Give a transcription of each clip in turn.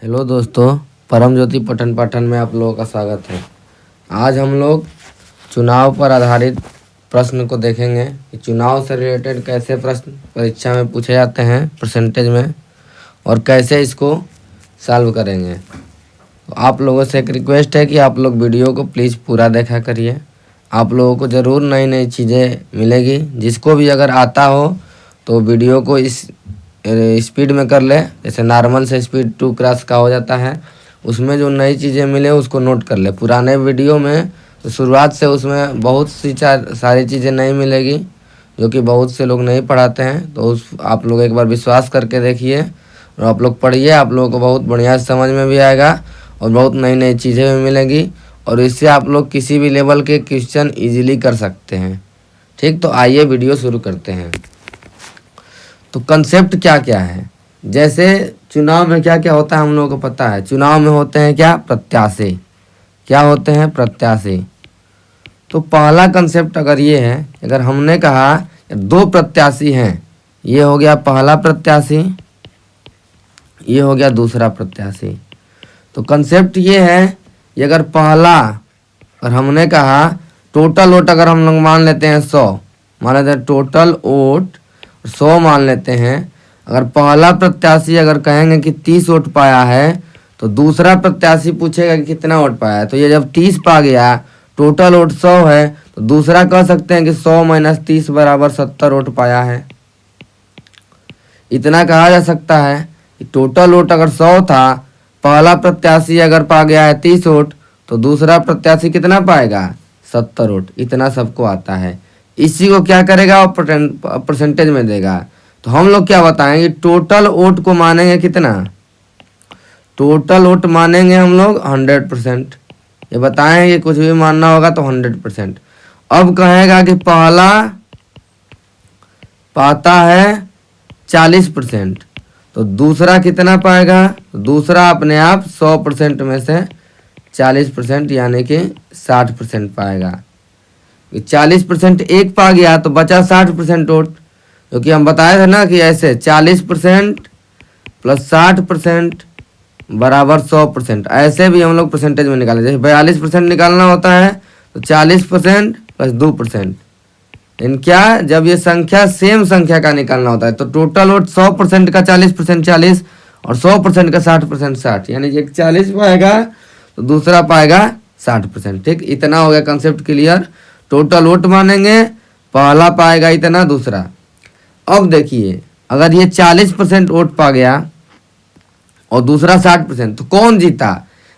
Hello दोस्तों, परम ज्योति पठन पाठन में आप लोगों का स्वागत है। आज हम लोग चुनाव पर आधारित प्रश्न को देखेंगे कि चुनाव से रिलेटेड कैसे प्रश्न परीक्षा में पूछे जाते हैं परसेंटेज में और कैसे इसको सॉल्व करेंगे। तो आप लोगों से एक रिक्वेस्ट है कि आप लोग वीडियो को प्लीज़ पूरा देखा करिए। आप लोगों को ज़रूर नई नई चीज़ें मिलेगी। जिसको भी अगर आता हो तो वीडियो को इस स्पीड में कर ले, जैसे नॉर्मल से स्पीड 2 क्रॉस का हो जाता है। उसमें जो नई चीज़ें मिले उसको नोट कर ले। पुराने वीडियो में तो शुरुआत से उसमें बहुत सी सारी चीज़ें नहीं मिलेगी जो कि बहुत से लोग नहीं पढ़ाते हैं। तो उस आप लोग एक बार विश्वास करके देखिए और आप लोग पढ़िए। आप लोगों को बहुत बढ़िया समझ में भी आएगा और बहुत नई नई चीज़ें भी मिलेंगी और इससे आप लोग किसी भी लेवल के क्वेश्चन ईजिली कर सकते हैं। ठीक, तो आइए वीडियो शुरू करते हैं। तो कंसेप्ट क्या क्या है, जैसे चुनाव में क्या क्या होता है हम लोगों को पता है। चुनाव में होते हैं क्या, प्रत्याशी। क्या होते हैं, प्रत्याशी। तो पहला कंसेप्ट अगर ये है, अगर हमने कहा 2 प्रत्याशी हैं, ये हो गया पहला प्रत्याशी, ये हो गया दूसरा प्रत्याशी। तो कंसेप्ट ये है, ये अगर पहला, और हमने कहा टोटल वोट अगर हम लोग मान लेते हैं 100, मान लेते हैं टोटल वोट 100 मान लेते हैं। अगर पहला प्रत्याशी अगर कहेंगे कि 30 वोट पाया है तो दूसरा प्रत्याशी पूछेगा कि कितना वोट पाया है। तो ये जब 30 पा गया, टोटल वोट 100 है, तो दूसरा कह सकते हैं कि 100 - 30 बराबर 70 वोट पाया है। इतना कहा जा सकता है कि टोटल वोट अगर 100 था, पहला प्रत्याशी अगर पा गया है 30 वोट, तो दूसरा प्रत्याशी कितना पाएगा, 70 वोट। इतना सबको आता है। इसी को क्या करेगा, वो परसेंटेज में देगा। तो हम लोग क्या बताएंगे, टोटल वोट को मानेंगे कितना, टोटल वोट मानेंगे हम लोग 100%। ये बताएंगे कुछ भी मानना होगा तो 100%। अब कहेगा कि पहला पाता है 40%, तो दूसरा कितना पाएगा, दूसरा अपने आप 100% में से 40% यानी कि 60% पाएगा। 40% एक पा गया तो बचा 60% वोट, क्योंकि हम बताए थे ना कि ऐसे 40% प्लस 60% बराबर 100%। ऐसे भी हम लोग परसेंटेज में निकाले। जैसे 42% निकालना होता है तो 40% प्लस 2%। इन क्या, जब ये संख्या सेम संख्या का निकालना होता है तो टोटल वोट 100% का 40% 40 और 100% का 60% 60, यानी एक 40 पाएगा तो दूसरा पाएगा 60%। ठीक, इतना हो गया कंसेप्ट क्लियर। टोटल वोट मानेंगे, पहला पाएगा इतना, दूसरा। अब देखिए, अगर ये 40% वोट पा गया और दूसरा 60%, तो कौन जीता।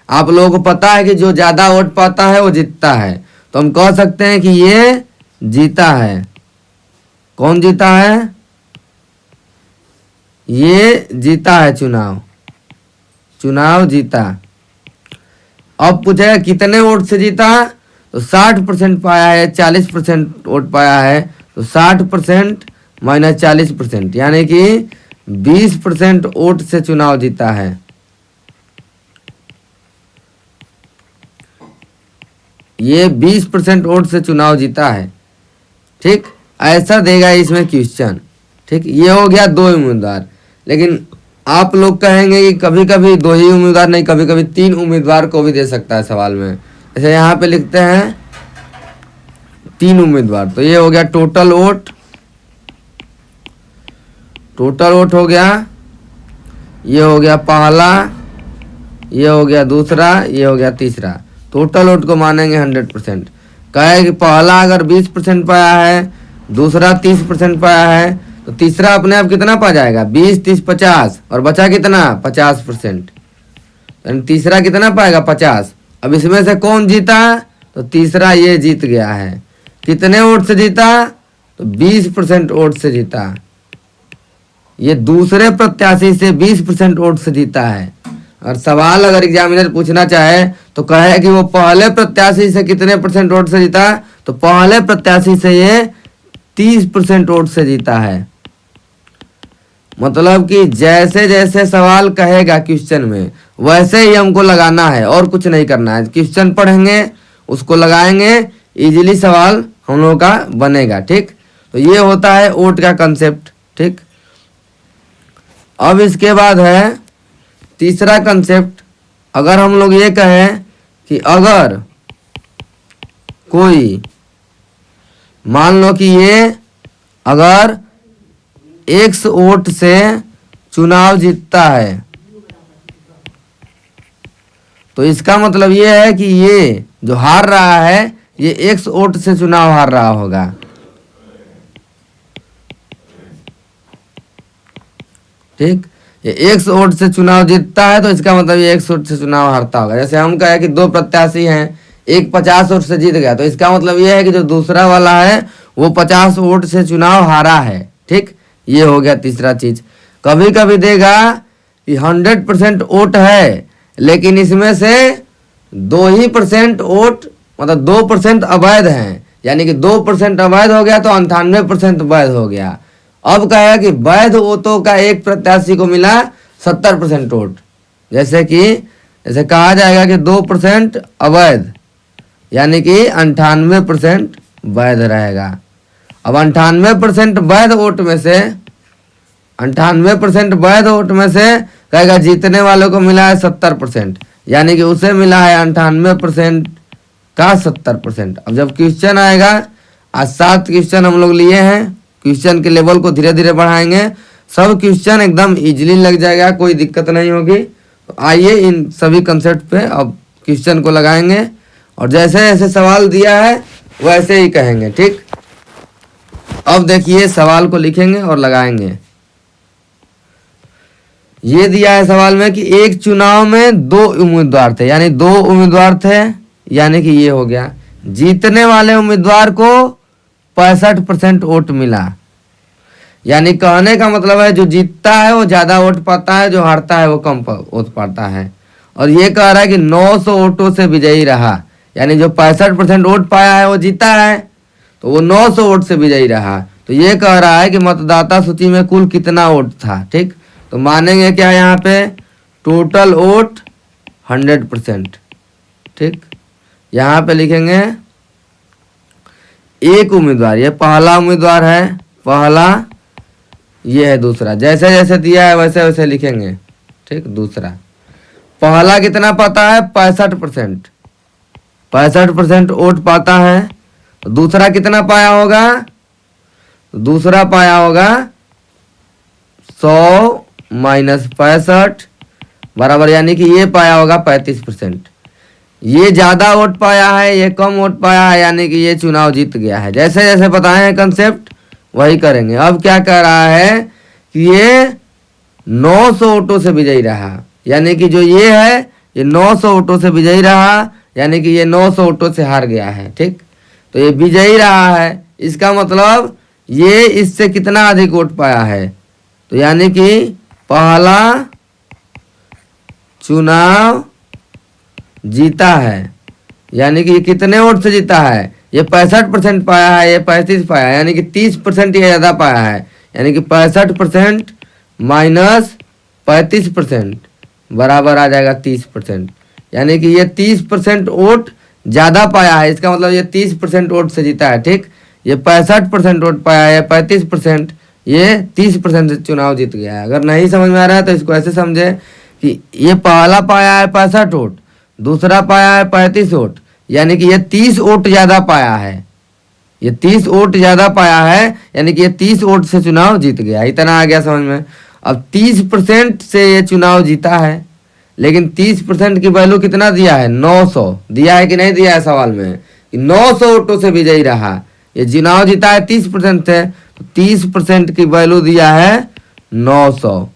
आप लोगों को पता है कि जो ज़्यादा वोट पाता है वो जीतता है। तो हम कह सकते हैं कि ये जीता है। कौन जीता है, ये जीता है, चुनाव जीता। अब पूछेगा कितने वोट से जीता, तो 60% पाया है, 40% वोट पाया है, तो 60% - 40%, यानी कि 20% वोट से चुनाव जीता है। ये 20% वोट से चुनाव जीता है। ठीक, ऐसा देगा इसमें क्वेश्चन। ठीक, ये हो गया 2 उम्मीदवार। लेकिन आप लोग कहेंगे कि कभी कभी 2 ही उम्मीदवार नहीं, कभी कभी 3 उम्मीदवार को भी दे सकता है सवाल में। जैसे यहाँ पे लिखते हैं 3 उम्मीदवार, तो ये हो गया टोटल वोट। टोटल वोट हो गया, ये हो गया पहला, ये हो गया दूसरा, ये हो गया तीसरा। टोटल वोट को मानेंगे 100%। कहे कि पहला अगर 20% पाया है, दूसरा 30% पाया है, तो तीसरा अपने आप कितना पा जाएगा, 20 30 50, और बचा कितना, 50%। यानी तीसरा कितना पाएगा, 50। अब इसमें से कौन जीता, तो तीसरा ये जीत गया है। कितने वोट से जीता, तो 20% वोट से जीता। ये दूसरे प्रत्याशी से 20% वोट से जीता है। और सवाल अगर एग्जामिनर पूछना चाहे तो कहे कि वो पहले प्रत्याशी से कितने % वोट से जीता, तो पहले प्रत्याशी से ये 30% वोट से जीता है। मतलब कि जैसे जैसे सवाल कहेगा क्वेश्चन में वैसे ही हमको लगाना है और कुछ नहीं करना है। क्वेश्चन पढ़ेंगे, उसको लगाएंगे, इजीली सवाल हम लोगों का बनेगा। ठीक, तो ये होता है वोट का कंसेप्ट। ठीक, अब इसके बाद है तीसरा कंसेप्ट, अगर हम लोग ये कहें कि अगर कोई, मान लो कि ये अगर X वोट से चुनाव जीतता है, तो इसका मतलब ये है कि ये जो हार रहा है ये X वोट से चुनाव हार रहा होगा। ठीक, ये X वोट से चुनाव जीतता है तो इसका मतलब ये X वोट से चुनाव हारता होगा। जैसे हम कहे कि दो प्रत्याशी हैं, एक 50 वोट से जीत गया, तो इसका मतलब ये है कि जो दूसरा वाला है वो 50 वोट से चुनाव हारा है। ठीक, ये हो गया तीसरा चीज। कभी कभी देगा कि 100% वोट है, लेकिन इसमें से 2% वोट, मतलब 2% अवैध हैं, यानी कि 2% अवैध हो गया तो 98% वैध हो गया। अब कहेगा कि वैध वोटों का एक प्रत्याशी को मिला 70% वोट, जैसे कहा जाएगा कि 2% अवैध, यानी कि 98% वैध रहेगा। अब 98% वैध वोट में से 98% वैध वोट में से कहेगा जीतने वालों को मिला है 70%, यानी कि उसे मिला है 98% का 70%। अब जब क्वेश्चन आएगा, आज 7 क्वेश्चन हम लोग लिए हैं, क्वेश्चन के लेवल को धीरे धीरे बढ़ाएंगे, सब क्वेश्चन एकदम इजीली लग जाएगा, कोई दिक्कत नहीं होगी। तो आइए इन सभी कंसेप्ट पे अब क्वेश्चन को लगाएंगे और जैसे जैसे सवाल दिया है वैसे ही कहेंगे। ठीक, अब देखिए सवाल को लिखेंगे और लगाएंगे। ये दिया है सवाल में कि एक चुनाव में 2 उम्मीदवार थे, यानी 2 उम्मीदवार थे, यानी कि ये हो गया जीतने वाले उम्मीदवार को 65% वोट मिला। यानी कहने का मतलब है जो जीतता है वो ज्यादा वोट पाता है, जो हारता है वो कम वोट पाता है। और ये कह रहा है कि 900 वोटों से विजयी रहा, यानी जो 65% वोट पाया है वो जीता है, तो वो 900 वोट से विजयी रहा। तो ये कह रहा है कि मतदाता सूची में कुल कितना वोट था। ठीक, तो मानेंगे क्या यहाँ पे, टोटल वोट 100%। ठीक, यहाँ पे लिखेंगे एक उम्मीदवार, ये पहला उम्मीदवार है, पहला, ये है दूसरा, जैसे जैसे दिया है वैसे वैसे लिखेंगे। ठीक, दूसरा, पहला कितना पाता है 65%, 65% वोट पाता है। तो दूसरा कितना पाया होगा, दूसरा पाया होगा 100 माइनस 65 बराबर, यानी कि ये पाया होगा 35%। ये ज्यादा वोट पाया है, ये कम वोट पाया है, यानी कि ये चुनाव जीत गया है। जैसे जैसे बताए हैं कंसेप्ट वही करेंगे। अब क्या कह रहा है कि ये 900 वोटों से विजयी रहा, यानी कि जो ये है ये 900 वोटों से विजयी रहा, यानी कि ये 900 वोटों से हार गया है। ठीक, तो ये विजयी रहा है, इसका मतलब ये इससे कितना अधिक वोट पाया है, तो यानी कि पहला चुनाव जीता है, यानी कि ये कितने वोट से जीता है, ये 65% पाया है, ये 35 पाया है, यानी कि 30% ये ज़्यादा पाया है, यानी कि 65% माइनस 35% बराबर आ जाएगा 30%, यानी कि ये 30% वोट ज़्यादा पाया है, इसका मतलब ये 30% वोट से जीता है। ठीक, ये 65% वोट पाया है, 35%, ये 30% से चुनाव जीत गया है। अगर नहीं समझ में आ रहा है तो इसको ऐसे समझे कि ये पहला पाया है 65 वोट, दूसरा पाया है 35 वोट, यानी कि ये 30 वोट ज्यादा पाया है, ये 30 वोट ज्यादा पाया है, यानी कि ये 30 वोट से चुनाव जीत गया। इतना आ गया समझ में। अब 30% से ये चुनाव जीता है, लेकिन 30% की वैल्यू कितना दिया है, 900 दिया है कि नहीं दिया है सवाल में, कि 900 वोटों से विजयी रहा। ये चुनाव जीता है 30% से, तो 30% की वैल्यू दिया है 900।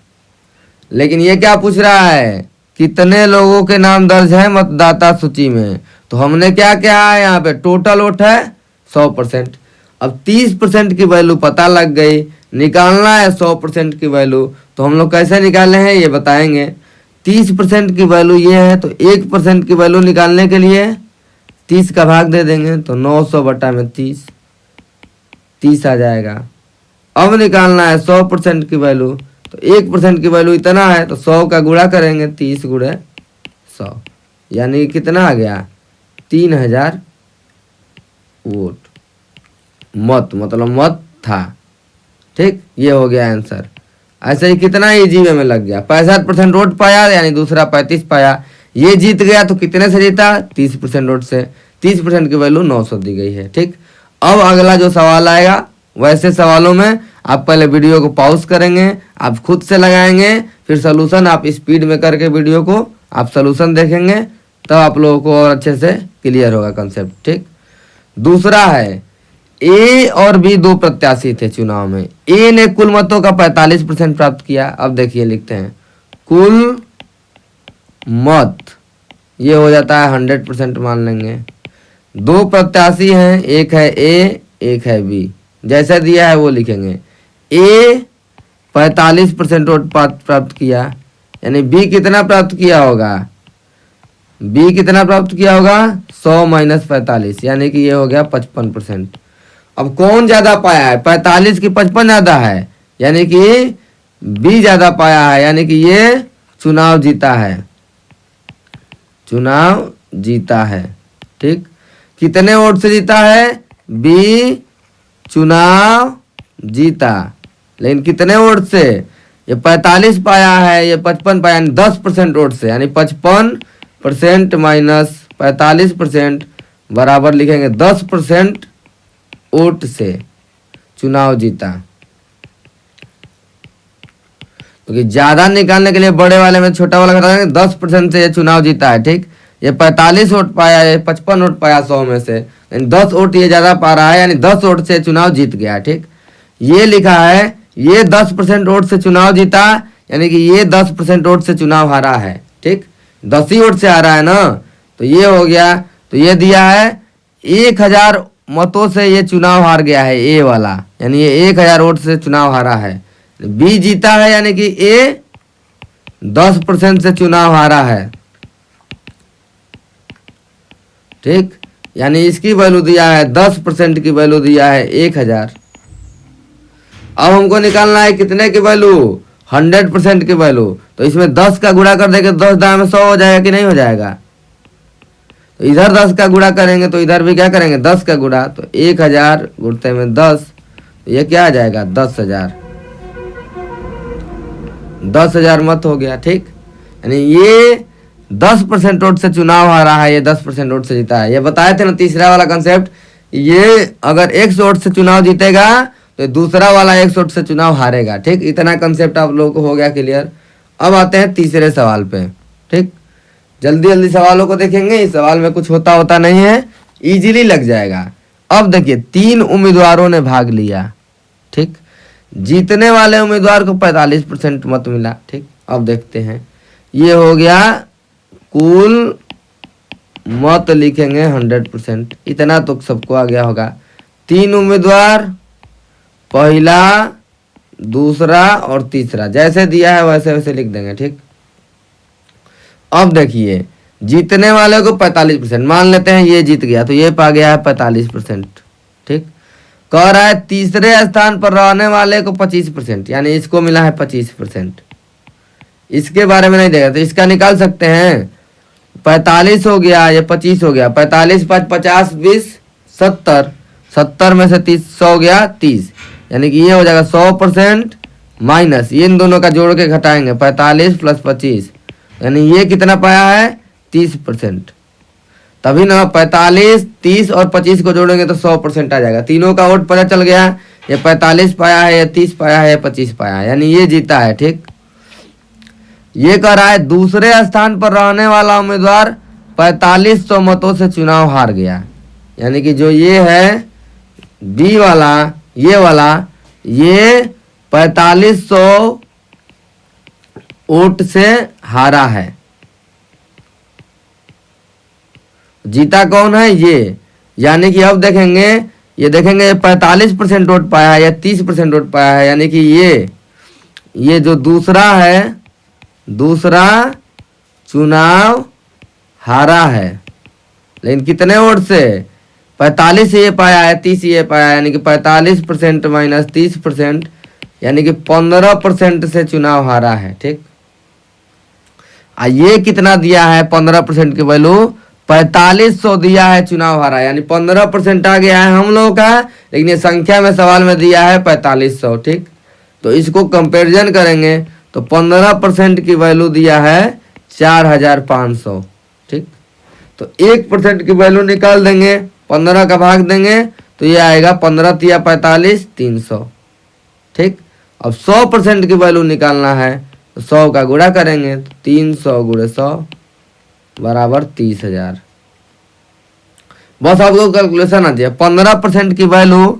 लेकिन ये क्या पूछ रहा है, कितने लोगों के नाम दर्ज है मतदाता सूची में। तो हमने क्या किया है, यहाँ पे टोटल वोट है 100%। अब 30% की वैल्यू पता लग गई, निकालना है 100% की वैल्यू। तो हम लोग कैसे निकाले हैं ये बताएंगे। 30% की वैल्यू ये है, तो 1% की वैल्यू निकालने के लिए 30 का भाग दे देंगे, तो 900 बटा में 30, 30 आ जाएगा। अब निकालना है 100% की वैल्यू, तो 1% की वैल्यू इतना है, तो 100 का गुणा करेंगे, 30 गुणे 100, यानी कितना आ गया, 3000 वोट। मत मतलब मत था। ठीक, ये हो गया आंसर। ऐसे ही कितना इजी वे में लग गया, 65% वोट पाया यानी दूसरा 35 पाया, ये जीत गया तो कितने से जीता, 30% वोट से। 30% की वैल्यू 900 दी गई है। ठीक, अब अगला जो सवाल आएगा, वैसे सवालों में आप पहले वीडियो को पॉज करेंगे, आप खुद से लगाएंगे, फिर सोल्यूशन आप स्पीड में करके वीडियो को आप सोल्यूशन देखेंगे, तब आप लोगों को और अच्छे से क्लियर होगा कंसेप्ट। ठीक, दूसरा है ए और बी दो प्रत्याशी थे चुनाव में। ए ने कुल मतों का 45% प्राप्त किया। अब देखिए लिखते हैं कुल मत, ये हो जाता है 100% मान लेंगे। दो प्रत्याशी हैं, एक है ए एक है बी, जैसा दिया है वो लिखेंगे। ए 45% वोट प्राप्त किया, यानी बी कितना प्राप्त किया होगा, बी कितना प्राप्त किया होगा, 100 - 45, यानी कि ये हो गया 55%। अब कौन ज्यादा पाया है, 45 की 55 ज्यादा है, यानी कि बी ज्यादा पाया है, यानी कि ये चुनाव जीता है, चुनाव जीता है। ठीक, कितने वोट से जीता है, बी चुनाव जीता, लेकिन कितने वोट से, ये 45 पाया है, ये 55 पाया, यानी 10% वोट से, यानी 55% माइनस 45% बराबर लिखेंगे 10% वोट से चुनाव जीता। क्योंकि ज्यादा निकालने के लिए बड़े वाले में छोटा वाला घटा देंगे, 10% से ये चुनाव जीता है। ठीक, ये 45 वोट पाया, ये 55 वोट पाया 100 में से, यानी 10 वोट ये ज्यादा पा रहा है, यानी 10 वोट से चुनाव जीत गया। ठीक, ये लिखा है ये 10% वोट से चुनाव जीता, यानी कि ये 10% वोट से चुनाव हारा है। ठीक, 10 ही वोट से हारा है ना, तो ये हो गया। तो ये दिया है 1000 मतों से ये चुनाव हार गया है ए वाला, यानी ये 1000 वोट से चुनाव हारा है। बी जीता है, यानी कि ए 10% से चुनाव हारा है। ठीक, यानी इसकी वैल्यू दिया है 10% की वैल्यू दिया है 1000। अब हमको निकालना है कितने की वैल्यू, 100% की वैल्यू। तो इसमें 10 का गुणा कर देंगे, 10 दाएं में 100 हो जाएगा कि नहीं हो जाएगा। तो इधर 10 का गुणा करेंगे तो इधर भी क्या करेंगे 10 का गुणा, तो 1000 गुणते में 10, ये क्या आ जाएगा 10,000, 10,000 मत हो गया। ठीक, यानी ये 10% वोट से चुनाव हारा है, ये 10% वोट से जीता है। ये बताए थे ना तीसरा वाला कंसेप्ट, ये अगर 100 वोट से चुनाव जीतेगा तो दूसरा वाला 100 वोट से चुनाव हारेगा। ठीक, इतना कंसेप्ट आप लोगों को हो गया क्लियर। अब आते हैं तीसरे सवाल पे। ठीक, जल्दी जल्दी सवालों को देखेंगे, इस सवाल में कुछ होता नहीं है, इजीली लग जाएगा। अब देखिए 3 उम्मीदवारों ने भाग लिया। ठीक, जीतने वाले उम्मीदवार को 45% मत मिला। ठीक, अब देखते हैं, ये हो गया कुल मत लिखेंगे 100%, इतना तो सबको आ गया होगा। 3 उम्मीदवार, पहला, दूसरा और तीसरा, जैसे दिया है वैसे वैसे लिख देंगे। ठीक, अब देखिए जीतने वाले को 45%, मान लेते हैं ये जीत गया, तो ये पा गया है 45%। ठीक, कह रहा है तीसरे स्थान पर रहने वाले को 25%, यानी इसको मिला है 25%। इसके बारे में नहीं देगा तो इसका निकाल सकते हैं, 45 हो गया, ये 25 हो गया, 45 5 50 20 70, 70 में से 30 100 हो गया 30, यानी कि ये हो जाएगा 100% माइनस, ये इन दोनों का जोड़ के घटाएंगे 45 + 25, यानी ये कितना पाया है 30%। तभी ना 45 30 और 25 को जोड़ेंगे तो 100% आ जाएगा। तीनों का वोट पता चल गया, ये 45 पाया है, ये 30 पाया है, ये 25 पाया है, यानी ये जीता है। ठीक, ये कह रहा है दूसरे स्थान पर रहने वाला उम्मीदवार 4500 मतों से चुनाव हार गया, यानी कि जो ये है बी वाला, ये वाला, ये 4500 वोट से हारा है। जीता कौन है, ये, यानी कि अब देखेंगे, ये देखेंगे 45% वोट पाया है या 30% वोट पाया है, यानी कि ये जो दूसरा है, दूसरा चुनाव हारा है, लेकिन कितने वोट से, 45 ये पाया है, 30 ये पाया है, यानी कि 45% माइनस 30%, यानी कि 15% से चुनाव हारा है। ठीक, ये कितना दिया है 15% की वैल्यू, 4500 दिया है चुनाव हारा, यानी 15% आ गया है हम लोगों का, लेकिन ये संख्या में सवाल में दिया है 4500। ठीक, तो इसको कंपैरिजन करेंगे तो 15% की वैल्यू दिया है 4500। ठीक, तो 1% की वैल्यू निकाल देंगे, 15 का भाग देंगे तो ये आएगा 15 तिया 45 300। ठीक, अब 100% की वैल्यू निकालना है तो 100 का गुणा करेंगे तो 300 गुणे 100 बराबर 30,000। बस आपको कैलकुलेशन आती है। 15% की वैल्यू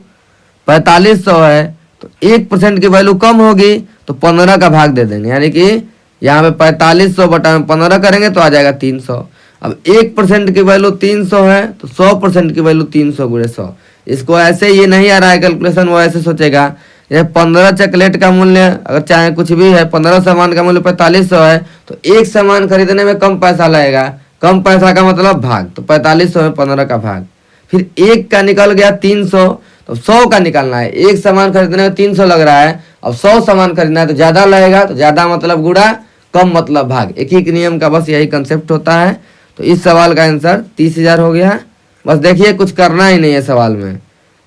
4500 है तो 1% की वैल्यू कम होगी तो 15 का भाग दे देंगे, यानी कि यहाँ पे 4500 बटा में 15 करेंगे तो आ जाएगा 300। अब 1% की वैल्यू 300 है तो 100% की वैल्यू 300 गुणे 100। इसको ऐसे ये नहीं आ रहा है कैलकुलेशन, वो ऐसे सोचेगा ये 15 चॉकलेट का मूल्य अगर चाहे कुछ भी है, 15 सामान का मूल्य 4500 है तो एक सामान खरीदने में कम पैसा लगेगा। कम पैसा का मतलब भाग, तो 4500 में 15 का भाग, फिर एक का निकल गया 300 तो 100 का निकालना है। एक सामान खरीदने में 300 लग रहा है, अब 100 सामान खरीदना है तो ज़्यादा लगेगा, तो ज़्यादा मतलब गुणा, कम मतलब भाग। एक ही नियम का बस यही कंसेप्ट होता है। तो इस सवाल का आंसर 30,000 हो गया। बस देखिए कुछ करना ही नहीं है सवाल में,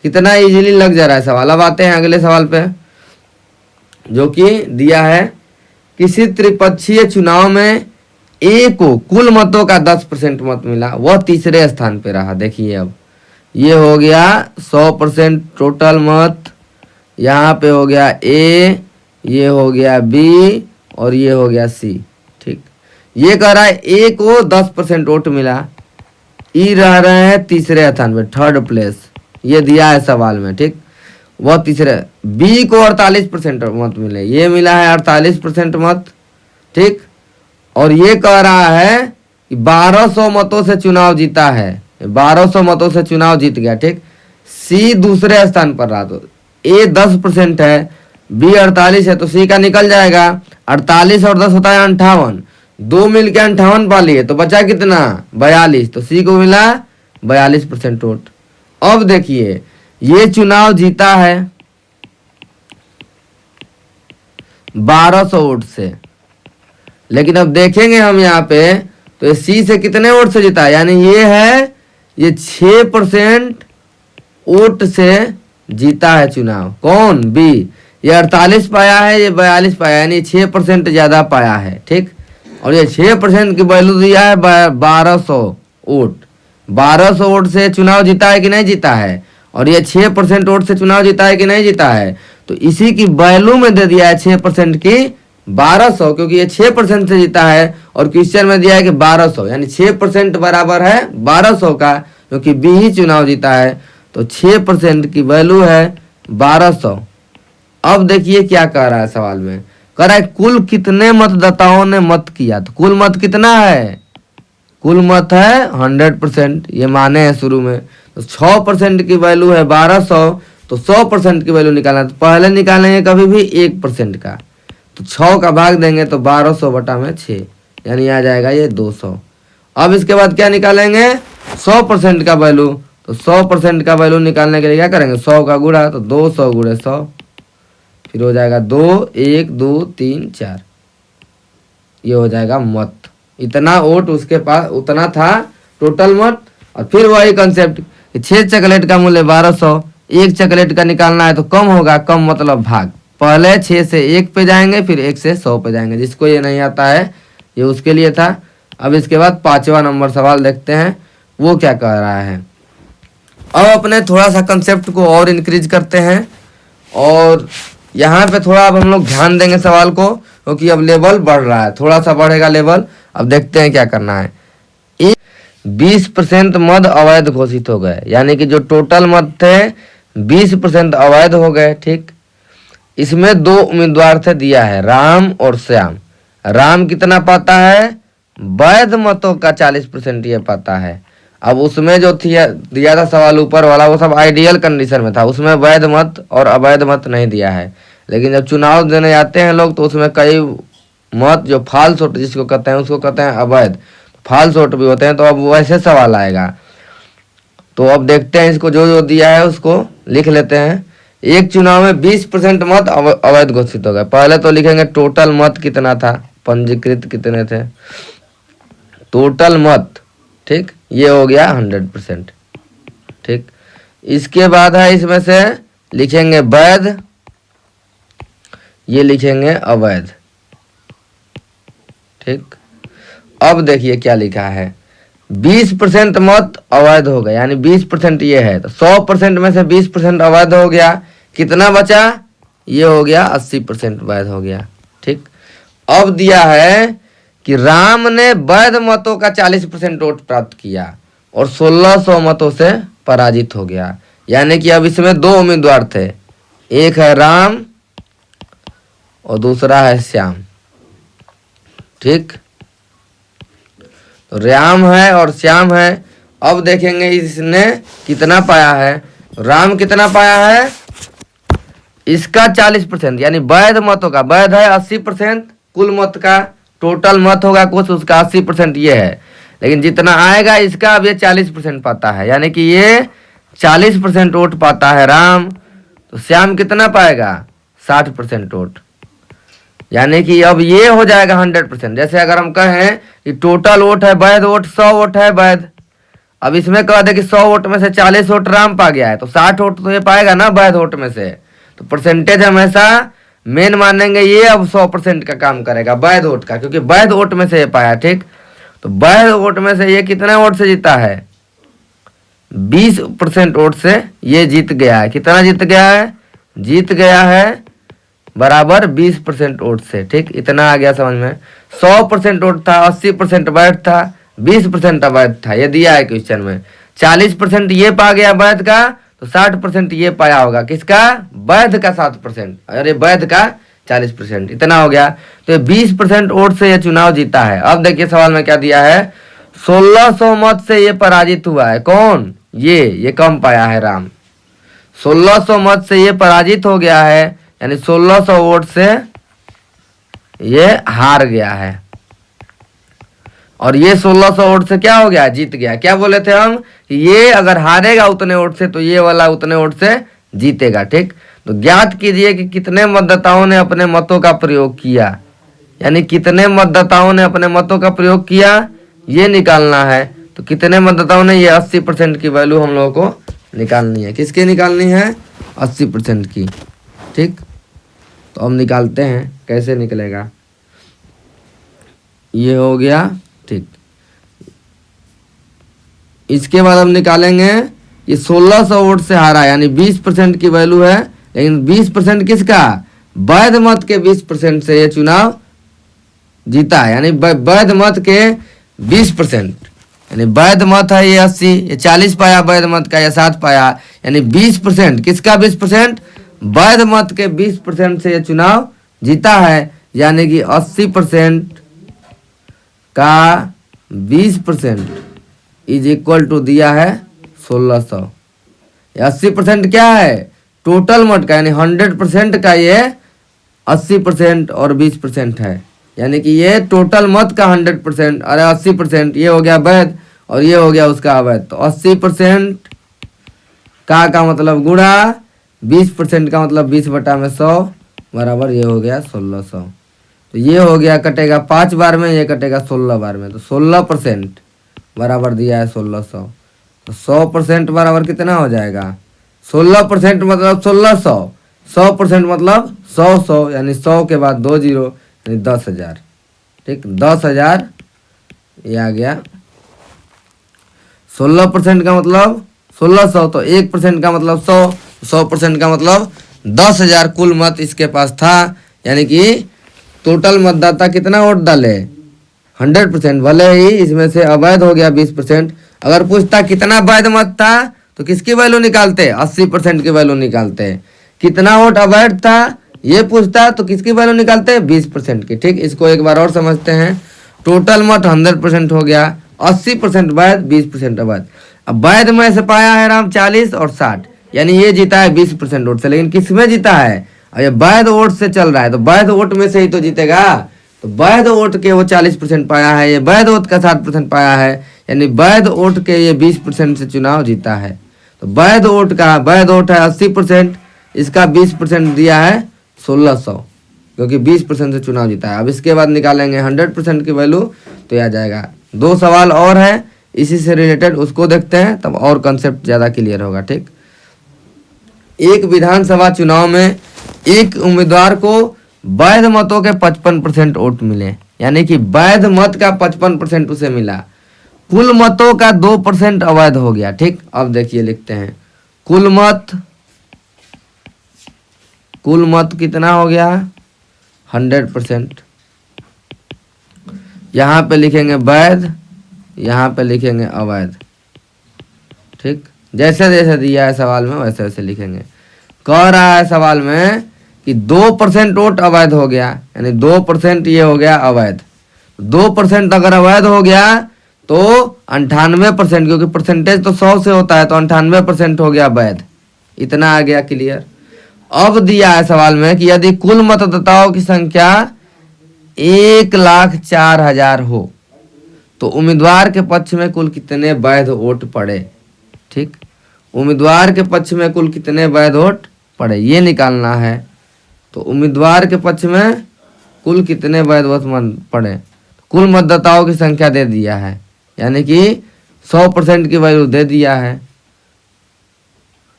कितना इजीली लग जा रहा है सवाल। अब आते हैं अगले सवाल पे जो कि दिया है, किसी त्रिपक्षीय चुनाव में ए को कुल मतों का 10% मत मिला, वह तीसरे स्थान पे रहा। देखिए अब ये हो गया 100% टोटल मत, यहाँ पे हो गया ए, ये हो गया बी और ये हो गया सी। ठीक, ये कह रहा है ए को 10% वोट मिला, ई रह रहे हैं तीसरे स्थान पे, थर्ड प्लेस, ये दिया है सवाल में। ठीक, वह तीसरे, बी को 48% मत मिले, ये मिला है 48% मत। ठीक, और ये कह रहा है कि 1200 मतों से चुनाव जीता है, 1200 मतों से चुनाव जीत गया। ठीक, सी दूसरे स्थान पर रहा, तो ए 10% है, बी 48 है तो सी का निकल जाएगा। 48 और 10 होता है 58, दो मिल के 58 पा लिए तो बचा कितना 42, तो सी को मिला 42% वोट। अब देखिए ये चुनाव जीता है 1200 वोट से, लेकिन अब देखेंगे हम यहाँ पे तो ये सी से कितने वोट से जीता है, यानी ये है ये 6% वोट से जीता है चुनाव। कौन, बी, ये 48 पाया है, ये 42 पाया, यानी 6% ज्यादा पाया है। ठीक, और ये 6% की वैल्यू दिया है 1200 वोट। 1200 वोट से चुनाव जीता है कि नहीं जीता है, और ये 6% वोट से चुनाव जीता है कि नहीं जीता है, तो इसी की वैल्यू में दे दिया है 6% की 1200, क्योंकि ये 6% से जीता है और क्वेश्चन में दिया है कि 1200, यानी 6% बराबर है 1200 का, क्योंकि बी ही चुनाव जीता है, तो 6% की वैल्यू है 1200। अब देखिए क्या कह रहा है सवाल में, कह रहा है कुल कितने मतदाताओं ने मत किया, तो कुल मत कितना है, कुल मत है 100%, ये माने हैं शुरू में, तो 6% की वैल्यू है 1200, तो 100% की वैल्यू निकालना, तो पहले निकालेंगे कभी भी 1% का, तो 6 का भाग देंगे तो 1200 बटा में 6, यानी आ जाएगा ये 200। अब इसके बाद क्या निकालेंगे 100% का वैल्यू, तो 100% का वैल्यू निकालने के लिए क्या करेंगे 100 का गुणा, तो 200 गुणे 100, फिर हो जाएगा 2 1 2 3 4, ये हो जाएगा मत। इतना वोट उसके पास, उतना था टोटल मत। और फिर वही कंसेप्ट, 6 चॉकलेट का मूल्य 1200, एक चॉकलेट का निकालना है तो कम होगा, कम मतलब भाग, पहले 6 से 1 पे जाएंगे फिर 1 से 100 पे जाएंगे। जिसको ये नहीं आता है ये उसके लिए था। अब इसके बाद 5वां नंबर सवाल देखते हैं वो क्या कह रहा है। अब अपने थोड़ा सा कंसेप्ट को और इंक्रीज करते हैं, और यहाँ पे थोड़ा अब हम लोग ध्यान देंगे सवाल को, क्योंकि अब लेवल बढ़ रहा है, थोड़ा सा बढ़ेगा लेवल। अब देखते हैं क्या करना है। 20% मद अवैध घोषित हो गए, यानी कि जो टोटल मद थे 20% अवैध हो गए। ठीक, इसमें 2 उम्मीदवार थे, दिया है राम और श्याम। राम कितना पाता है, वैध मतों का 40% ये पाता है। अब उसमें जो दिया था सवाल ऊपर वाला वो सब आइडियल कंडीशन में था, उसमें वैध मत और अवैध मत नहीं दिया है। लेकिन जब चुनाव देने जाते हैं लोग तो उसमें कई मत जो फाल्स वोट जिसको कहते हैं उसको कहते हैं अवैध, फाल्स वोट भी होते हैं। तो अब वैसे सवाल आएगा, तो अब देखते हैं इसको, जो जो दिया है उसको लिख लेते हैं। एक चुनाव में 20% मत अवैध घोषित हो गए। पहले तो लिखेंगे टोटल मत कितना था, पंजीकृत कितने थे, टोटल मत। ठीक, ये हो गया 100%। ठीक, इसके बाद है इसमें से लिखेंगे वैध, ये लिखेंगे अवैध। ठीक, अब देखिए क्या लिखा है, 20% मत अवैध हो गया, यानी 20% ये है, तो 100% में से 20% अवैध हो गया, कितना बचा, ये हो गया 80% वैध हो गया। ठीक, अब दिया है कि राम ने वैध मतों का 40% वोट प्राप्त किया और 1600 मतों से पराजित हो गया, यानी कि अब इसमें दो उम्मीदवार थे, एक है राम और दूसरा है श्याम। ठीक, तो राम है और श्याम है। अब देखेंगे इसने कितना पाया है, राम कितना पाया है, इसका 40%, यानी वैध मतों का, वैध है 80%, कुल मत का टोटल मत होगा कुछ, उसका 80% ये है, लेकिन जितना आएगा इसका अब ये 40% पाता है, यानी कि ये 40% वोट पाता है राम। तो श्याम कितना पाएगा, 60% वोट, यानी कि अब ये हो जाएगा 100%। जैसे अगर हम कहें कि टोटल वोट है वैध वोट 100 वोट है वैध, अब इसमें कह दे कि 100 वोट में से 40 वोट राम पा गया है, तो 60 वोट तो ये पाएगा ना वैध वोट में से। तो परसेंटेज हमेशा मेन मानेंगे, ये अब 100% का काम करेगा वैध वोट का, क्योंकि वैध वोट में से ये पाया। ठीक, तो वैध वोट में से ये कितने वोट से जीता है, 20% वोट से ये जीत गया है। कितना जीत गया है, जीत गया है बराबर 20% वोट से। ठीक, इतना आ गया समझ में। 100% वोट था, 80% वैध था, 20% अवैध था, ये दिया है क्वेश्चन में। 40% ये पा गया वैध का, तो 60% ये पाया होगा, किसका, वैध का 7%, अरे वैध का 40%, इतना हो गया। तो ये 20% वोट से ये चुनाव जीता है। अब देखिए सवाल में क्या दिया है, 1600 मत से ये पराजित हुआ है, कौन, ये कम पाया है राम, 1600 मत से ये पराजित हो गया है, यानी 1600 वोट से ये हार गया है, और ये 1600 वोट से क्या हो गया, जीत गया। क्या बोले थे हम, ये अगर हारेगा उतने वोट से तो ये वाला उतने वोट से जीतेगा। ठीक, तो ज्ञात कीजिए कि कितने मतदाताओं ने अपने मतों का प्रयोग किया, यानी कितने मतदाताओं ने अपने मतों का प्रयोग किया, ये निकालना है। तो कितने मतदाताओं ने, ये 80% की वैल्यू हम लोगों को निकालनी है। किसकी निकालनी है, 80% की। ठीक, तो हम निकालते हैं, कैसे निकलेगा, ये हो गया। ठीक, इसके बाद हम निकालेंगे, ये 1600 वोट से हारा, यानी 20% की वैल्यू है, लेकिन 20% किसका, वैध मत के 20% से ये चुनाव जीता है, यानी वैध मत के 20%, यानी वैध मत है ये 80, ये 40 पाया वैध मत का, ये 7 पाया, यानी 20%, किसका 20%, वैध मत के 20% से ये चुनाव जीता है, यानी कि 80% का 20% इज इक्वल टू दिया है 1600। 80% क्या है, टोटल मत का, यानी 100% का ये 80% और 20% है, यानी कि ये टोटल मत का 100%, अरे 80% ये हो गया वैध और ये हो गया उसका अवैध। तो 80% का मतलब गुणा 20% का मतलब 20/100 बराबर ये हो गया 1600। तो ये हो गया, कटेगा 5 बार में, ये कटेगा 16 बार में, तो 16% बराबर दिया है 1600। तो 100% बराबर कितना हो जाएगा, 16% मतलब 1600, 100% मतलब 100, यानी 100 के बाद 2 जीरो, यानी 10,000। ठीक, 10,000 ये आ गया। 16% का मतलब 1600, तो 1% का मतलब 100, 100% का मतलब 10,000 कुल मत इसके पास था, यानी कि टोटल मतदाता कितना वोट डाले, 100%, भले ही इसमें से अवैध हो गया 20%। अगर पूछता कितना वैध मत था तो किसकी वैल्यू निकालते, 80% की वैल्यू निकालते। कितना वोट अवैध था ये पूछता तो किसकी वैल्यू निकालते, 20% की। ठीक, इसको एक बार और समझते हैं। टोटल मत 100% हो गया, 80% वैध, 20% अवैध। अब वैध में से पाया है राम 40 और 60, यानी ये जीता है 20% वोट से, लेकिन किस में जीता है, अब ये वैध वोट से चल रहा है, तो वैध वोट में से ही तो जीतेगा। तो वैध वोट के वो 40% पाया है, ये वैध वोट का 60% पाया है, यानी वैध वोट के ये 20% से चुनाव जीता है। तो वैध वोट का, वैध वोट है 80%, इसका 20% दिया है 1600, क्योंकि 20% से चुनाव जीता है। अब इसके बाद निकालेंगे 100% की वैल्यू, तो यह आ जाएगा। 2 सवाल और है इसी से रिलेटेड, उसको देखते हैं, तब और कंसेप्ट ज़्यादा क्लियर होगा। ठीक, एक विधानसभा चुनाव में एक उम्मीदवार को वैध मतों के 55% वोट मिले, यानी कि वैध मत का 55% उसे मिला, कुल मतों का 2% अवैध हो गया। ठीक, अब देखिए लिखते हैं कुल मत कितना हो गया 100%। यहाँ पे लिखेंगे वैध, यहाँ पे लिखेंगे अवैध। ठीक, जैसे जैसे दिया है सवाल में वैसे वैसे लिखेंगे। कह रहा है सवाल में कि 2% वोट अवैध हो गया, यानी 2% ये हो गया अवैध। 2% अगर अवैध हो गया तो 98%, क्योंकि परसेंटेज तो 100 से होता है, तो 98% हो गया वैध। इतना आ गया क्लियर। अब दिया है सवाल में कि यदि कुल मतदाताओं की संख्या 1,04,000 हो तो उम्मीदवार के पक्ष में कुल कितने वैध वोट पड़े। ठीक, उम्मीदवार के पक्ष में कुल कितने वैध वोट पड़े ये निकालना है। तो उम्मीदवार के पक्ष में कुल कितने वैध वोट पड़े, कुल मतदाताओं की संख्या दे दिया है, यानी कि 100% की वैल्यू दे दिया है।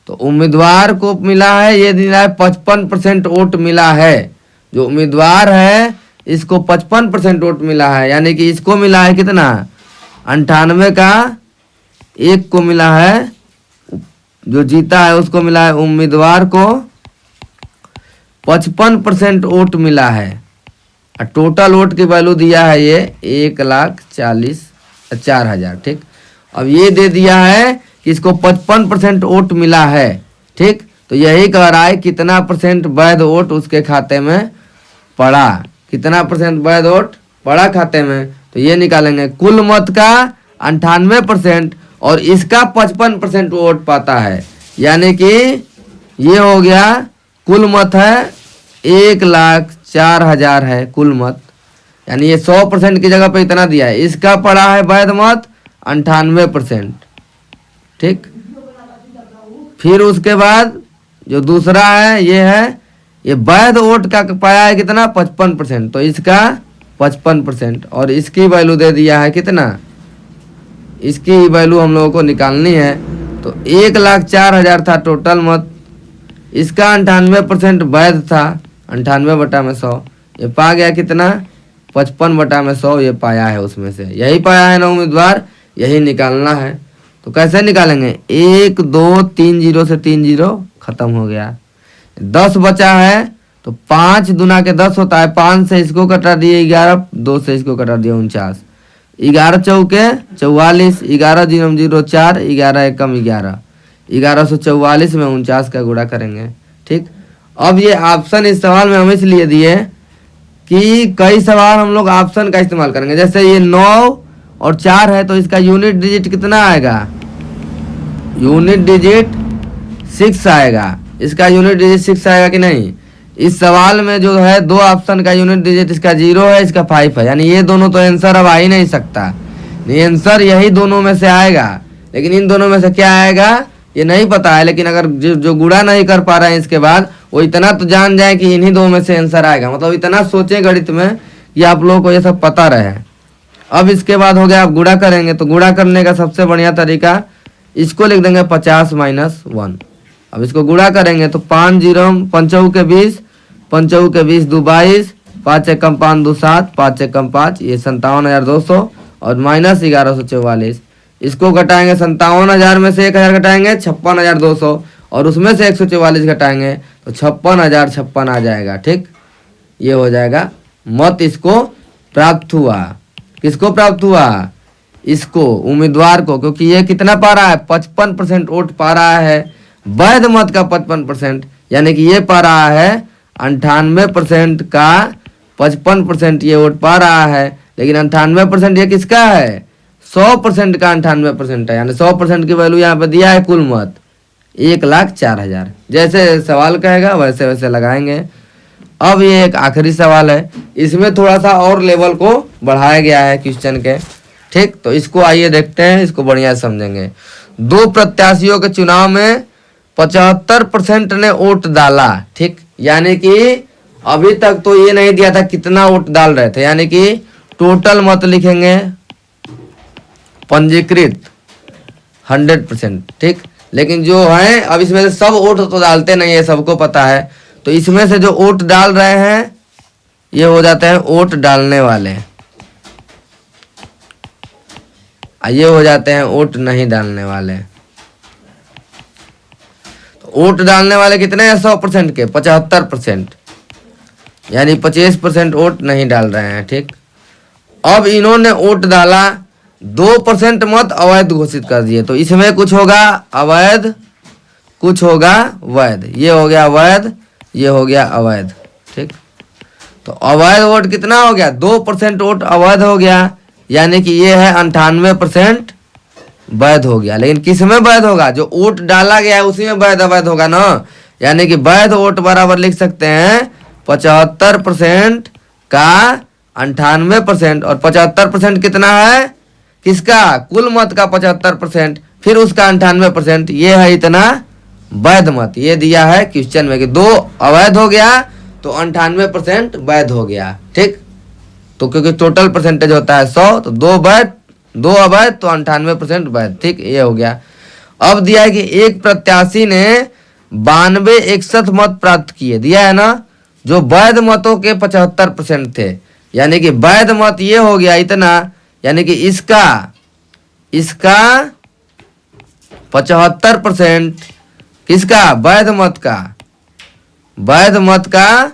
तो उम्मीदवार को मिला है, ये दिया है 55% वोट मिला है। जो उम्मीदवार है इसको 55% वोट मिला है, यानी कि इसको मिला है कितना 98 का 1 को मिला है, जो जीता है उसको मिला है उम्मीदवार को 55% वोट मिला है। और टोटल वोट की वैल्यू दिया है ये 1,40,04,000। ठीक, अब ये दे दिया है कि इसको 55% वोट मिला है। ठीक, तो यही कह रहा है कितना परसेंट वैध वोट उसके खाते में पड़ा, कितना परसेंट वैध वोट पड़ा खाते में। तो ये निकालेंगे कुल मत का 98% और इसका 55% वोट पाता है, यानी कि ये हो गया कुल मत है 1,04,000 है कुल मत, यानी ये 100% की जगह पे इतना दिया है। इसका पड़ा है वैध मत 98%। ठीक, फिर उसके बाद जो दूसरा है ये वैध वोट का पाया है कितना 55%, तो इसका 55% और इसकी वैल्यू दे दिया है कितना, इसकी वैल्यू हम लोगों को निकालनी है। तो 1,04,000 था टोटल मत, इसका 98% वैध था, 98/100, ये पा गया कितना 55/100 ये पाया है, उसमें से यही पाया है ना उम्मीदवार, यही निकालना है। तो कैसे निकालेंगे 1 2 3 0 से 3 0 खत्म हो गया, 10 बचा है। तो 5 दूना के 10 होता है, 5 से इसको कटा दिए 11, 2 से इसको कटा दिया 49, 11 चौके 44, 11 0 0 4, 11 एकम 11, 1144 में 49 का गुणा करेंगे। ठीक, अब ये ऑप्शन इस सवाल में हम इसलिए दिए कि कई सवाल हम लोग ऑप्शन का इस्तेमाल करेंगे। जैसे ये 9 और 4 है तो इसका यूनिट डिजिट कितना आएगा, यूनिट डिजिट 6 आएगा। इसका यूनिट डिजिट 6 आएगा कि नहीं। इस सवाल में जो है 2 ऑप्शन का यूनिट डिजिट इसका 0 है, इसका 5 है, यानी ये दोनों तो आंसर अब आ ही नहीं सकता। आंसर यही दोनों में से आएगा, लेकिन इन दोनों में से क्या आएगा ये नहीं पता है। लेकिन अगर जो गुणा नहीं कर पा रहे हैं इसके बाद, वो इतना तो जान जाए कि इन्हीं दो में से आंसर आएगा, मतलब इतना सोचे गणित में कि आप लोगों को ये सब पता रहे। अब इसके बाद हो गया आप गुणा करेंगे, तो गुणा करने का सबसे बढ़िया तरीका इसको लिख देंगे 50 - 1। अब इसको गुणा करेंगे तो 5 0 5 के 20, 5 के 20 2 22, 5 एकम 5 2 7, 5 एकम 5, ये 57,200 और माइनस 1144। इसको घटाएंगे 57,000 में से 1,000 घटाएंगे 56,200 और उसमें से 144 घटाएंगे तो 56,056 आ जाएगा। ठीक, ये हो जाएगा मत इसको प्राप्त हुआ। किसको प्राप्त हुआ, इसको उम्मीदवार को, क्योंकि ये कितना पा रहा है 55% वोट पा रहा है, वैध मत का 55%, यानी कि ये पा रहा है 98% का 55% ये वोट पा रहा है। लेकिन 98% ये किसका है 100% का 98% है, यानी 100% की वैल्यू यहाँ पे दिया है कुल मत 1,04,000। जैसे सवाल कहेगा वैसे वैसे लगाएंगे। अब ये एक आखिरी सवाल है, इसमें थोड़ा सा और लेवल को बढ़ाया गया है क्वेश्चन के। ठीक, तो इसको आइए देखते हैं, इसको बढ़िया समझेंगे। 2 प्रत्याशियों के चुनाव में 75% ने वोट डाला। ठीक, यानी कि अभी तक तो ये नहीं दिया था कितना वोट डाल रहे थे, यानी कि टोटल मत लिखेंगे पंजीकृत 100%। ठीक, लेकिन जो है अब इसमें से सब वोट तो डालते नहीं है, सबको पता है। तो इसमें से जो वोट डाल रहे हैं ये हो जाते हैं वोट डालने वाले, ये हो जाते हैं वोट नहीं डालने वाले। तो वोट डालने वाले कितने हैं 100% के 75%, यानी 25% वोट नहीं डाल रहे हैं। ठीक, अब इन्होंने वोट डाला, 2% मत अवैध घोषित कर दिए, तो इसमें कुछ होगा अवैध, कुछ होगा वैध। ये हो गया वैध, ये हो गया अवैध। ठीक, तो अवैध वोट कितना हो गया 2% वोट अवैध हो गया, यानी कि ये है 98% वैध हो गया। लेकिन किस में वैध होगा, जो वोट डाला गया है उसी में वैध अवैध होगा ना, यानी कि वैध वोट बराबर लिख सकते हैं 75% का 98%, और 75% कितना है किसका, कुल मत का 75%, फिर उसका 98%, ये है इतना वैध मत। ये दिया है क्वेश्चन में कि 2 अवैध हो गया तो 98% वैध हो गया। ठीक, तो क्योंकि टोटल परसेंटेज होता है 100, तो 2 वैध 2 अवैध तो 98% वैध। ठीक, ये हो गया। अब दिया है कि एक प्रत्याशी ने 9261 मत प्राप्त किए, दिया है ना, जो वैध मतों के 75% थे, यानी कि वैध मत ये हो गया इतना, यानी कि इसका 75% किसका, वैध मत का, वैध मत का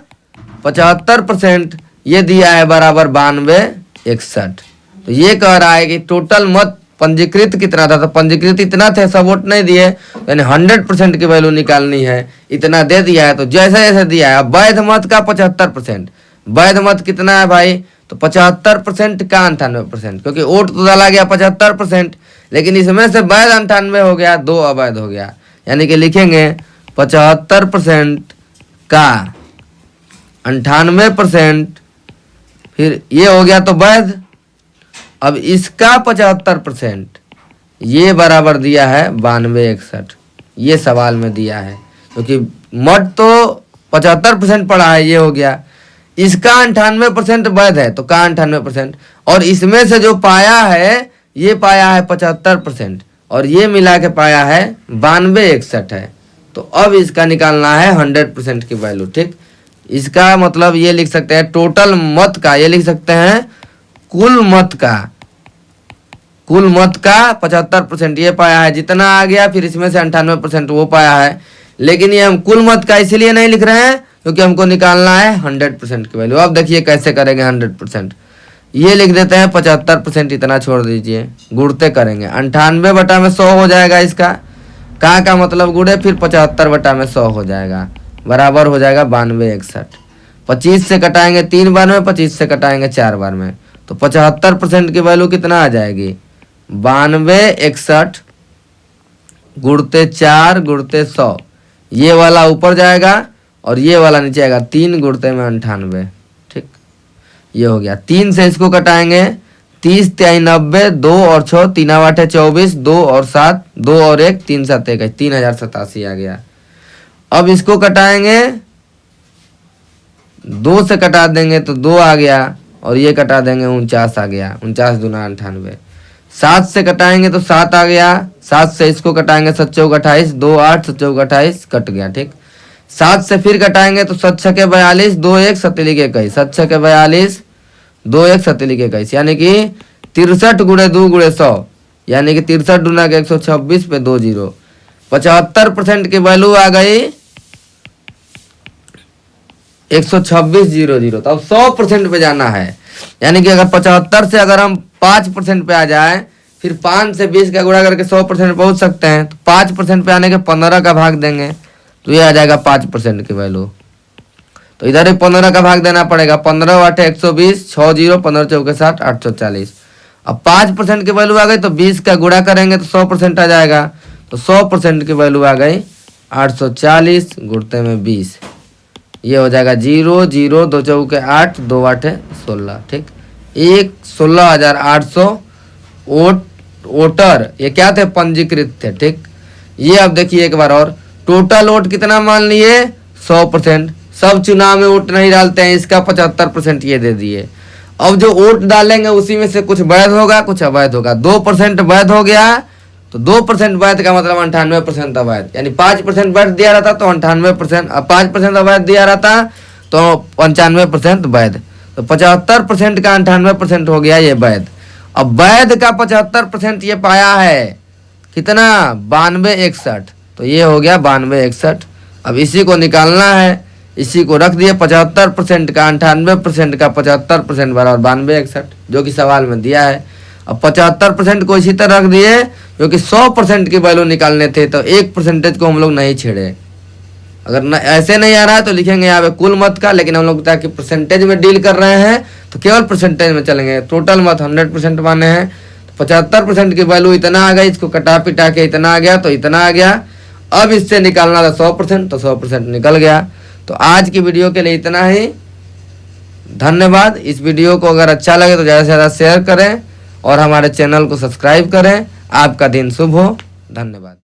75%, ये दिया है बराबर 9261। तो ये कह रहा है कि टोटल मत पंजीकृत कितना था, तो पंजीकृत इतना थे, सब वोट नहीं दिए, यानी 100% की वैल्यू निकालनी है, इतना दे दिया है। तो जैसे जैसे दिया है, अब वैध मत का 75%, वैध मत कितना है भाई, तो 75% का 98%, क्योंकि वोट तो डाला गया 75%, लेकिन इसमें से वैध 98 हो गया, 2 अवैध हो गया, यानी कि लिखेंगे 75% का 98%, फिर ये हो गया तो वैध। अब इसका 75% ये बराबर दिया है 9261, ये सवाल में दिया है, क्योंकि मत तो 75% पड़ा है, ये हो गया। इसका 98% वैध है, तो का 98%, और इसमें से जो पाया है ये पाया है 75%, और ये मिला के पाया है 9261 है। तो अब इसका निकालना है 100% की वैल्यू। ठीक, इसका मतलब ये लिख सकते हैं टोटल मत का, ये लिख सकते हैं कुल मत का, कुल मत का 75% ये पाया है, जितना आ गया फिर इसमें से 98% वो पाया है। लेकिन ये हम कुल मत का इसलिए नहीं लिख रहे हैं क्योंकि हमको निकालना है 100% की वैल्यू। अब देखिए कैसे करेंगे 100%, ये लिख देते हैं 75%, इतना छोड़ दीजिए, गुणते करेंगे, 98 बटा में 100 हो जाएगा, इसका का मतलब गुड़े, फिर 75 बटा में 100 हो जाएगा, बराबर हो जाएगा 9261। 25 से कटाएंगे 3 बार में, 25 से कटाएंगे 4 बार में, तो 75% की वैल्यू कितना आ जाएगी 9261 गुड़ते 4 गुड़ते 100, ये वाला ऊपर जाएगा और ये वाला नीचे आएगा, 3 गुड़ते में 98। ठीक, ये हो गया। 3 से इसको कटाएंगे, 30 3 90, 2 और 6 3 8 24, 2 और 7 2 और 1 3 7 21, 3087 आ गया। अब इसको कटाएंगे, 2 से कटा देंगे तो 2 आ गया, और ये कटा देंगे 49 आ गया, 49 दूना 98। 7 से कटाएंगे तो 7 आ गया, 7 से इसको कटाएंगे 7 चौक 28, 2 8 7 चौक 28 कट गया। ठीक, 7 से फिर कटाएंगे तो 7 छके 42, 2 1 सतलिक 21, 7 छके 42, 2 1 सतलिक 21, यानी कि 63 गुणे 2 गुणे 100, यानी कि 63 दूना के 126 पे 2 0। 75% की वैल्यू आ गई 126,000। तो अब 100% पे जाना है, यानी कि अगर 75 से अगर हम 5% पे आ जाए, फिर 5 से 20 का गुणा करके 100% पहुंच सकते हैं। तो 5% पे आने के 15 का भाग देंगे तो ये आ जाएगा 5% की वैल्यू। तो इधर 15 का भाग देना पड़ेगा, 15 8 120, 6 0 15 चौके 60 840। अब 5% की वैल्यू आ गई तो 20 का गुणा करेंगे तो 100% आ जाएगा, तो 100% की वैल्यू आ गई 840 गुणते में 20, ये हो जाएगा 0 0 2 चौके 8 2 8 16। ठीक, 16,800 वोटर ये क्या थे, पंजीकृत थे। ठीक, ये अब देखिए एक बार और, टोटल वोट कितना मान लिए 100%, सब चुनाव में वोट नहीं डालते हैं, इसका 75% ये दे दिए। अब जो वोट डालेंगे उसी में से कुछ वैध होगा कुछ अवैध होगा। 2% वैध हो गया तो 2% वैध का मतलब 98% अवैध, यानी 5% वैध दिया रहता तो 98%, 5% अवैध दिया रहता तो 95% वैध। तो 75% का 98% हो गया ये वैध। अब वैध का 75% ये पाया है कितना 9261, तो ये हो गया 9261। अब इसी को निकालना है, इसी को रख दिए 75% का 98% का 75% बराबर 9261 जो कि सवाल में दिया है। अब 75% को इसी तरह रख दिए क्योंकि 100% की वैल्यू निकालने थे, तो 1% को हम लोग नहीं छेड़े। अगर न ऐसे नहीं आ रहा है तो लिखेंगे यहाँ पे कुल मत का, लेकिन हम लोग ताकि परसेंटेज में डील कर रहे हैं तो केवल परसेंटेज में चलेंगे। टोटल मत 100% माने हैं, तो 75% की वैल्यू इतना आ गई, इसको कटा पिटा के इतना आ गया तो इतना आ गया। अब इससे निकालना था 100%, तो 100% निकल गया। तो आज की वीडियो के लिए इतना ही, धन्यवाद। इस वीडियो को अगर अच्छा लगे तो ज़्यादा से ज़्यादा शेयर करें और हमारे चैनल को सब्सक्राइब करें। आपका दिन शुभ हो, धन्यवाद।